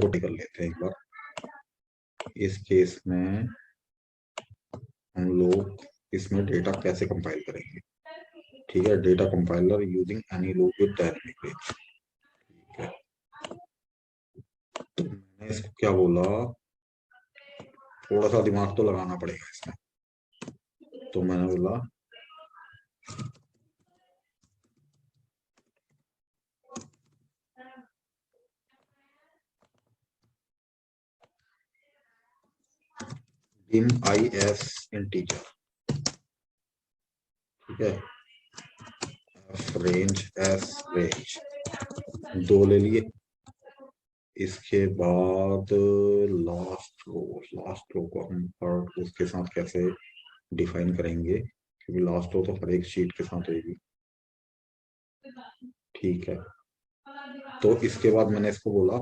को टिक कर लेते हैं एक बार। इस केस में हम लोग इसमें डेटा कैसे कंपाइल करेंगे। ठीक है, data compiler using any loop with dynamic range. ठीक है, तो मैंने इसको क्या बोला, थोड़ा सा दिमाग तो लगाना पड़ेगा इसमें। तो मैंने बोला dim I as integer। ठीक है, f range as range, दो ले लिए। इसके बाद लास्ट रो को हम और उसके साथ कैसे डिफाइन करेंगे, क्योंकि लास्ट रो तो हर एक शीट के साथ होगी। ठीक है, तो इसके बाद मैंने इसको बोला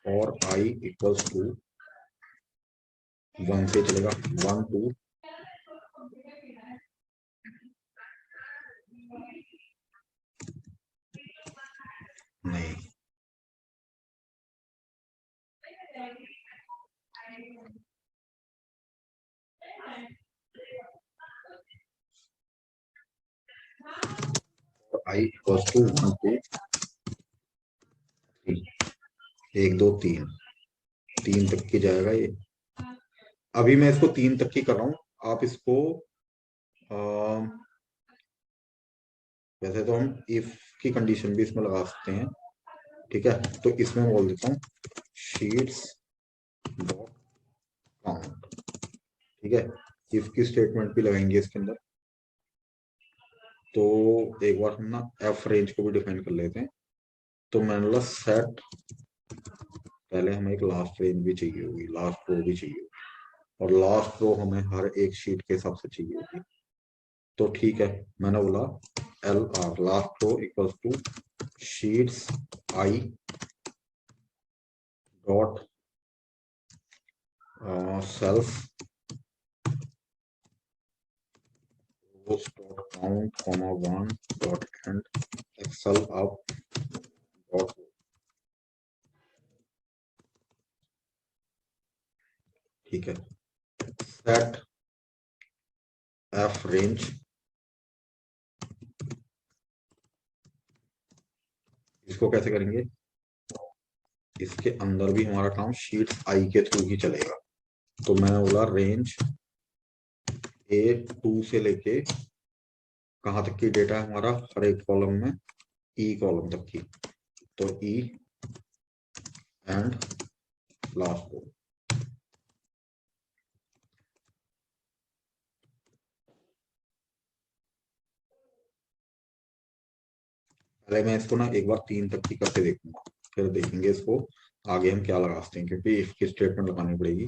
और i इक्वल्स टू 1 से चलेगा, 1 2 नहीं, i इक्वल्स टू 1 2 3, 1 2 3, 3 तक की जाएगा ये। अभी मैं इसको 3 तक की कर रहा हूँ, आप इसको वैसे तो हम इफ की कंडीशन भी इसमें लगा सकते हैं। ठीक है, तो इसमें बोल देता हूँ शीट्स डॉट काउंट। ठीक है, इफ की स्टेटमेंट भी लगाएंगे इसके अंदर। तो एक बार हम ना एफ रेंज को भी डिफाइन कर लेते हैं। तो मैंने बोला सेट, पहले हमें एक लास्ट रेंज भी चाहिए होगी, लास्ट रो भी चाहिए होगी, और लास्ट रो हमें हर एक शीट के हिसाब से चाहिए होगी। तो ठीक है, मैंने बोला L R last row equals to sheets I dot self dot count comma 1 dot end excel up dot। ठीक है, सेट एफ रेंज, इसको कैसे करेंगे, इसके अंदर भी हमारा काम शीट्स आई के थ्रू ही चलेगा। तो मैंने बोला रेंज ए 2 से लेके कहां तक की डेटा है हमारा, हर एक कॉलम में ई कॉलम तक की। तो ई एंड लास्ट रो। पहले मैं इसको ना एक बार 3 तक की करके देखूंगा, फिर देखेंगे इसको आगे हम क्या लगा सकते हैं, क्योंकि इफ की स्टेटमेंट लगानी पड़ेगी।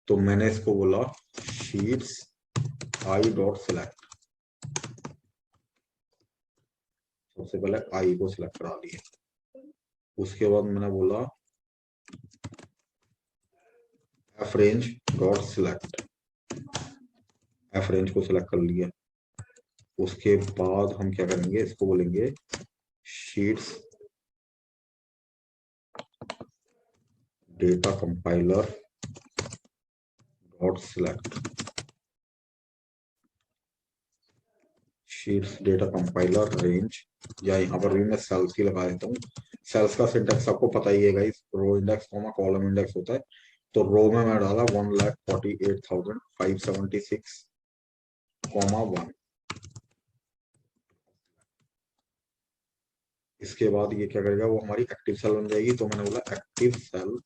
तो मैंने इसको बोला शीट्स आई डॉट सिलेक्ट, सबसे पहले आई को सिलेक्ट करा दिए। उसके बाद मैंने बोला F range dot select, F range को सिलेक्ट कर लिया। उसके बाद हम क्या करेंगे, इसको बोलेंगे sheets data compiler dot select, sheets data compiler range, या यहाँ पर भी मैं सेल्स ही लगा देता हूँ। सेल्स का सिंटेक्स आपको पता ही है guys, row index column index होता है। तो रो में मैं डाला 1,48,576,1। इसके बाद ये क्या करेगा, वो हमारी एक्टिव सेल बन जाएगी। तो मैंने बोला active cell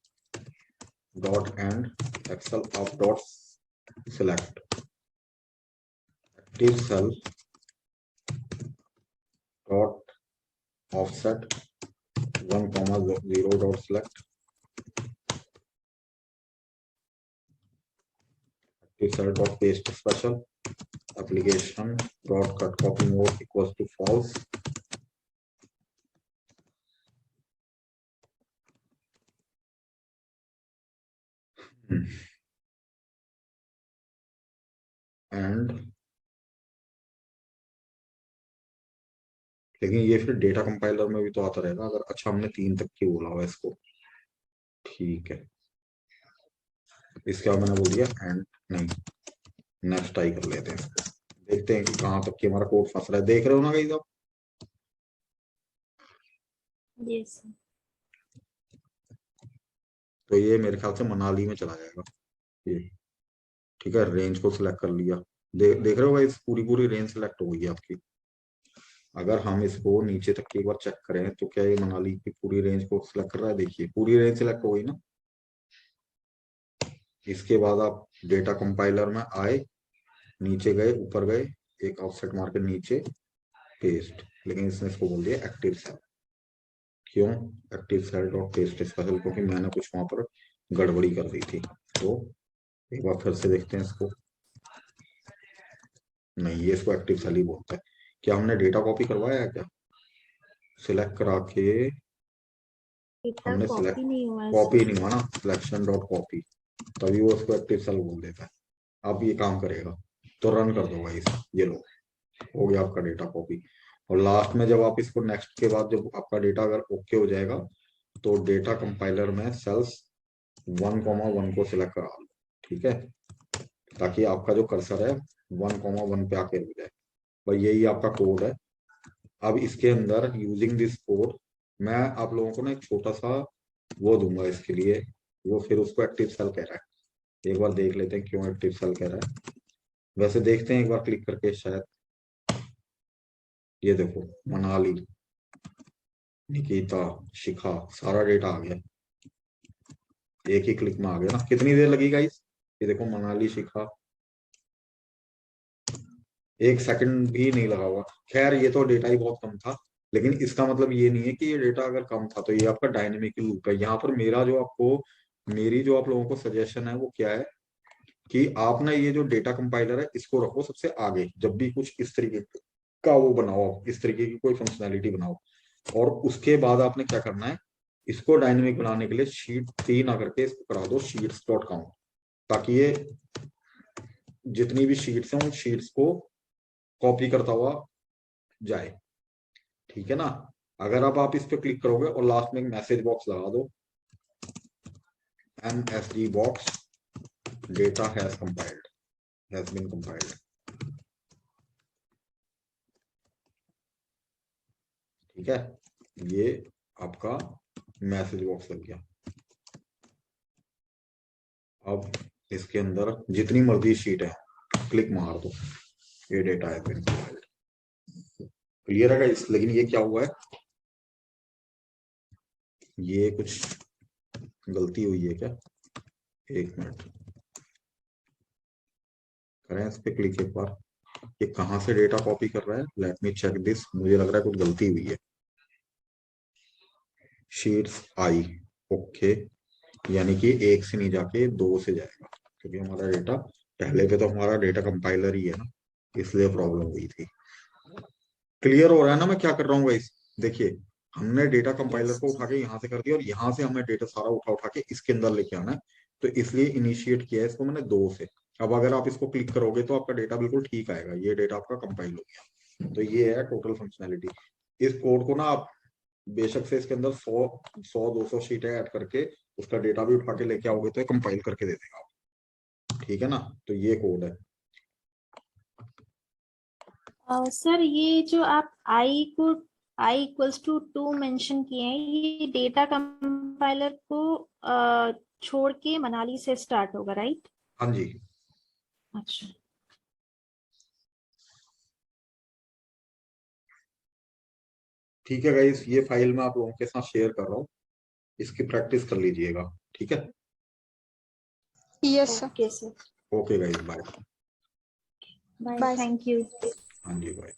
dot end excel up dot select, active cell dot offset 1,0 dot select, active cell dot paste special, application dot cut copy mode equals to false, and लेकिन ये फिर डेटा कंपाइलर में भी तो आता रहेगा अगर, अच्छा हमने 3 तक की बोला हुआ इसको, ठीक है। इसके बाद मैंने बोल दिया एंड नहीं, नेक्स्ट आई कर लेते हैं इसको, देखते हैं कि कहाँ तक की हमारा कोड फंस रहा है। देख रहे हो ना गाइस आप? यस। तो ये मेरे ख्याल से मनाली में चला जाएगा ये, ठीक है। रेंज को सिलेक्ट कर लिया, देख रहे हो गाइस, पूरी पूरी रेंज सिलेक्ट हो गई है आपकी। अगर हम इसको नीचे तक की एक बार चेक करें तो क्या ये मनाली की पूरी रेंज को सिलेक्ट कर रहा है? देखिए पूरी रेंज सिलेक्ट हो गई ना। इसके बाद आप डेटा कंपाइलर में आए, नीचे गए, ऊपर गए, एक ऑफसेट मार के नीचे पेस्ट, लेकिन इसने इसको बोल दिया एक्टिव सेल। क्यों active cell dot paste special? क्योंकि मैंने कुछ वहां पर गड़बड़ी कर दी थी। तो एक बार फिर से देखते हैं इसको, नहीं ये इसको एक्टिव सेल ही बोलता है। क्या हमने डेटा कॉपी करवाया है क्या? सिलेक्ट करा के डेटा हमने सिलेक्ट, कॉपी नहीं हुआ कॉपी इसमें। नहीं हुआ ना, सिलेक्शन डॉट कॉपी, तभी वो उसको एक्टिव सेल बोल देता है। अब ये काम करेगा तो रन कर दो गाइस, ये लो हो गया आपका डेटा कॉपी। और लास्ट में जब आप इसको नेक्स्ट के बाद जब आपका डेटा अगर ओके हो जाएगा तो डेटा कंपाइलर में सेल्स 1,1 को सिलेक्ट करा लो, ठीक है, ताकि आपका जो कर्सर है 1,1 पे आके रुक जाए। भाई यही आपका कोड है। अब इसके अंदर यूजिंग दिस कोड मैं आप लोगों को ना एक छोटा सा वो दूंगा इसके लिए, वो फिर उसको एक्टिव सेल कह रहा है। एक बार देख लेते हैं क्यों एक्टिव सेल कह रहा है। वैसे देखते हैं एक बार क्लिक करके, शायद ये देखो मनाली, निकिता, शिखा, सारा डेटा आ गया, एक ही क्लिक में आ गया ना। कितनी देर लगेगा इस, ये देखो मनाली, शिखा, 1 सेकंड भी नहीं लगा हुआ। खैर ये तो डेटा ही बहुत कम था, लेकिन इसका मतलब ये नहीं है कि ये डेटा अगर कम था तो ये आपका डायनेमिक लूप है। यहाँ पर मेरा जो आपको, मेरी जो आप लोगों को सजेशन है वो क्या है कि आप ना ये जो डेटा कंपाइलर है इसको रखो सबसे आगे, जब भी कुछ इस तरीके का वो बनाओ, इस तरीके की कोई फंक्शनैलिटी बनाओ। और उसके बाद आपने क्या करना है, इसको डायनेमिक बनाने के लिए शीट 3 आकर के इसको करा दो शीट्स डॉट काउंट, ताकि ये जितनी भी शीट्स हैं उन शीट्स को कॉपी करता हुआ जाए, ठीक है ना। अगर अब आप इस पे क्लिक करोगे और लास्ट में एक मैसेज बॉक्स लगा दो, MSG box data has compiled, has been compiled, ठीक है। ये आपका मैसेज बॉक्स लग गया। अब इसके अंदर जितनी मर्जी शीट है क्लिक मार दो, ये डेटा है फिर क्लियर है इस। लेकिन ये क्या हुआ है, ये कुछ गलती हुई है क्या? एक मिनट करें इस पे क्लिक एक बार, ये कहां से डेटा कॉपी कर रहा है, लेट मी चेक दिस। मुझे लग रहा है कुछ गलती हुई है। शीट्स आई, ओके, यानी कि 1 से नहीं जाके 2 से जाएगा, क्योंकि हमारा डेटा पहले पे तो हमारा डेटा कंपाइलर ही है ना, इसलिए प्रॉब्लम हुई थी। क्लियर हो रहा है ना मैं क्या कर रहा हूँ गाइस? देखिए हमने डेटा कंपाइलर यस। को उठा के यहाँ से कर दिया और यहाँ से हमें डेटा सारा उठा उठा के इसके अंदर लेके आना है, तो इसलिए इनिशिएट किया है इसको मैंने 2 से। अब अगर आप इसको क्लिक करोगे तो आपका डेटा बिल्कुल ठीक आएगा, ये डेटा आपका कंपाइल हो गया। तो ये है टोटल फंक्शनैलिटी। इस कोड को ना आप बेशक से इसके अंदर 100-200 शीटें ऐड करके उसका डेटा भी उठा के लेके आओगे तो कंपाइल करके दे देगा, ठीक है ना। तो ये कोड है। सर ये जो आप आई को i = 2 मेंशन किए हैं, ये डेटा कंपाइलर को छोड़ के मनाली से स्टार्ट होगा, राइट? हाँ जी, अच्छा। ठीक है गाइस, ये फाइल मैं आप लोगों के साथ शेयर कर रहा हूँ, इसकी प्रैक्टिस कर लीजिएगा, ठीक है। Yes sir. Okay sir. Okay guys, bye. Bye, bye. Thank you. हाँ जी बाय।